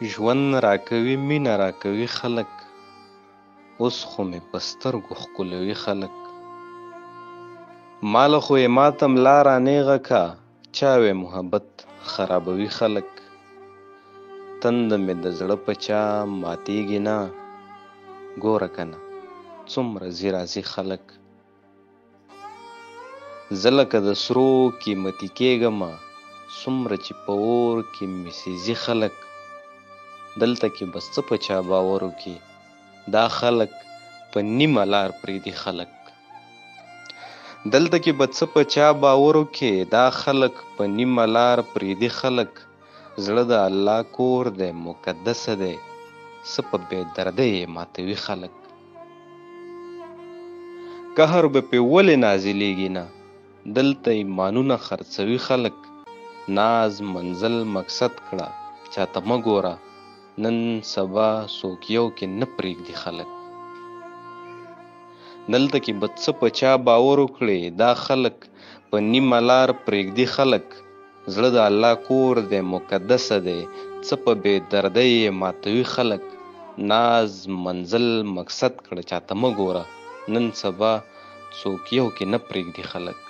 ژوند راکوي مینه راکوي خلک، اوس خو مې په سترګو ښکلوي خلک. ماله خو یې ماتم لاره نیغه کا، چا وی محبت خرابوي خلک. تنده مې د زړه په چا ماتېږي نه، ګوره کنه څومره ځي راځي خلک. زه لکه د سرو قیمتي کېږمه، څومره چې په اور کې مې سېزي خلک. دلته کې به څه په چا باور وکړي، دا خلک په نیمه لار پرېږدي خلک. دلته کې به څه په چا باور وکړي، دا خلک په نیمه لار پرېږدي خلک. زړه د الله کور دی مقدسه دی، څه په بې دردۍ یې ماتوي خلک. قهر به پې ولې نازلېږي نه، دلته ایمانونه خرڅوي خلک. ناز منزل مقصد کړه چاته مه ګوره، نن سبا څوک یو کې نه پرېږدي خلک. دلته کې به څه په چا باور وکړي، دا خلک په نیمه لار پرېږدي خلک. زړه د الله کور دی مقدسه دی، څه په بې دردۍ یې ماتوي خلک. ناز منزل مقصد کړه چاته مه ګوره، نن سبا څوک یو کې نه پرېږدي خلک.